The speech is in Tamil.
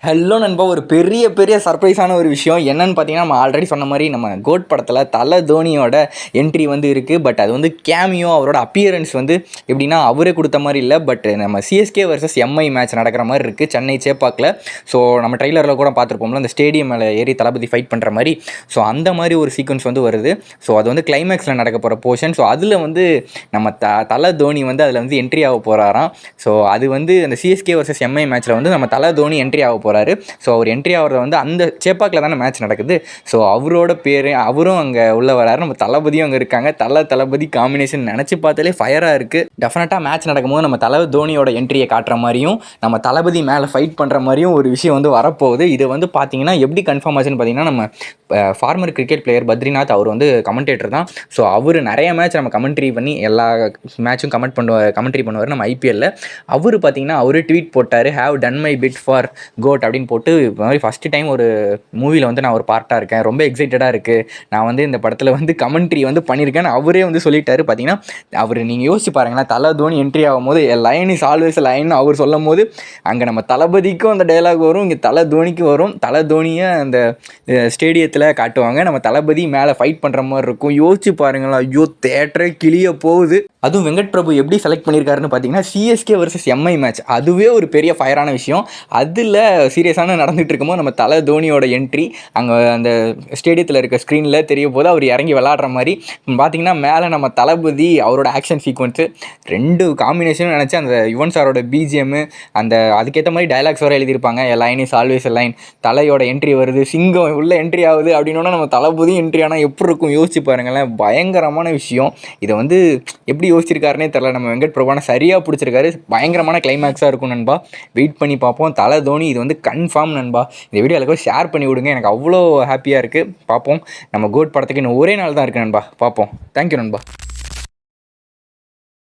ஹலோ நண்பா, ஒரு பெரிய பெரிய சர்ப்ரைஸான ஒரு விஷயம் என்னன்னு பார்த்தீங்கன்னா, நம்ம ஆல்ரெடி சொன்ன மாதிரி நம்ம கோட் படத்தில் தல தோனியோட என்ட்ரி வந்து இருக்குது. பட் அது வந்து கேமியோ, அவரோட அப்பியரன்ஸ் வந்து எப்படின்னா அவரே கொடுத்த மாதிரி இல்லை. பட் நம்ம சிஎஸ்கே வர்சஸ் எம்ஐ மேட்ச் நடக்கிற மாதிரி இருக்குது சென்னை சேப்பாக்கில். ஸோ நம்ம ட்ரெய்லரில் கூட பார்த்துருப்போம்ல, அந்த ஸ்டேடியம் மேலே ஏறி தளபதி ஃபைட் பண்ணுற மாதிரி. ஸோ அந்த மாதிரி ஒரு சீக்வன்ஸ் வந்து வருது. ஸோ அது வந்து கிளைமேக்ஸில் நடக்க போகிற போர்ஷன். ஸோ அதில் வந்து நம்ம தல தோனி வந்து அதில் வந்து என்ட்ரி ஆக போகிறாராம். ஸோ அது வந்து அந்த சிஎஸ்கே வர்சஸ் எம்ஐ மேட்ச்சில் வந்து நம்ம தல தோனி என்ட்ரி ஆக போகிறாரு. ஸோ அவர் என்ட்ரி ஆகிறத வந்து அந்த சேப்பாக்கில் தானே மேட்ச் நடக்குது. ஸோ அவரோட பேர் அவரும் அங்கே உள்ள வராரு. நம்ம தளபதியும் அங்கே இருக்காங்க. தளபதி காம்பினேஷன் நினச்சி பார்த்தாலே ஃபயராக இருக்குது. டெஃபினட்டாக மேட்ச் நடக்கும்போது நம்ம தோனியோட என்ட்ரியை காட்டுற மாதிரியும் நம்ம தளபதி மேலே ஃபைட் பண்ணுற மாதிரியும் ஒரு விஷயம் வந்து வரப்போகுது. இது வந்து பார்த்தீங்கன்னா எப்படி கன்ஃபார்ம் ஆச்சுன்னு பார்த்தீங்கன்னா, நம்ம ஃபார்மர் கிரிக்கெட் பிளேயர் பத்ரிநாத் அவர் வந்து கமெண்டேட்டர் தான். ஸோ அவர் நிறைய மேட்ச் நம்ம கமெண்ட்ரி பண்ணி எல்லா மேட்சும் கமெண்ட்ரி பண்ணுவார் நம்ம ஐபிஎல்லில். அவர் பார்த்தீங்கன்னா அவரு ட்வீட் போட்டார், have done my bit for code அப்படின்னு போட்டு. இது மாதிரி ஃபஸ்ட்டு டைம் ஒரு மூவியில் வந்து நான் ஒரு பார்ட்டாக இருக்கேன், ரொம்ப எக்ஸைட்டடாக இருக்குது, நான் வந்து இந்த படத்தில் வந்து கமெண்ட்ரி வந்து பண்ணியிருக்கேன்னு அவரே வந்து சொல்லிட்டாரு. பார்த்தீங்கன்னா அவர் நீங்கள் யோசிச்சு பாருங்களேன், தோனி என்ட்ரி ஆகும்போது லைன் இஸ் ஆல்வேஸ் லைன் அவர் சொல்லும் போது அங்கே நம்ம தளபதிக்கும் அந்த டைலாக் வரும், இங்கே தோனிக்கும் வரும். தோனியை அந்த ஸ்டேடியத்தில் காட்டுவாங்க, நம்ம தளபதி மேலே ஃபைட் பண்ணுற மாதிரி இருக்கும். யோசிச்சு பாருங்களா, ஐயோ தேட்டரே கிளிய போகுது. அதுவும் வெங்கட் பிரபு எப்படி செலக்ட் பண்ணியிருக்காருன்னு பார்த்தீங்கன்னா, சிஎஸ்கே வர்சஸ் எம்ஐ மேட்ச், அதுவே ஒரு பெரிய ஃபயரான விஷயம். அதில் சீரியஸான நடந்துகிட்டு இருக்கும்போது நம்ம தோனியோட என்ட்ரி அங்கே அந்த ஸ்டேடியத்தில் இருக்க ஸ்க்ரீனில் தெரிய போது அவர் இறங்கி விளாடுற மாதிரி பார்த்தீங்கன்னா, மேலே நம்ம தளபதி அவரோட ஆக்ஷன் சீக்வன்ஸு ரெண்டு காம்பினேஷனும் நினச்சி அந்த யுவன் சாரோட பிஜிஎம்மு அந்த அதுக்கேற்ற மாதிரி டைலாக்ஸ் வர எழுதியிருப்பாங்க. எ line is always a line, தலையோட என்ட்ரி வருது, சிங்கம் உள்ள என்ட்ரி ஆகுது அப்படின்னா நம்ம தளபதியும் என்ட்ரி ஆனால் எப்படி இருக்கும் யோசிச்சு பாருங்களேன். பயங்கரமான விஷயம். இதை வந்து எப்படி யோசிச்சிருக்காருனே தெரில நம்ம வெங்கட் பிரபு. சரியாக பிடிச்சிருக்காரு. பயங்கரமான கிளைமேக்ஸாக இருக்கும் நண்பா. வெயிட் பண்ணி பார்ப்போம். தோனி இது வந்து கன்ஃபார்ம் நண்பா. இந்த வீடியோ எல்லாருக்கும் ஷேர் பண்ணி விடுங்க, எனக்கு அவ்வளோ ஹாப்பியாக இருக்குது. பார்ப்போம். நம்ம கோட் படத்துக்கு இன்னும் ஒரே நாள் தான் இருக்குது நண்பா. பார்ப்போம். தேங்க்யூ நண்பா.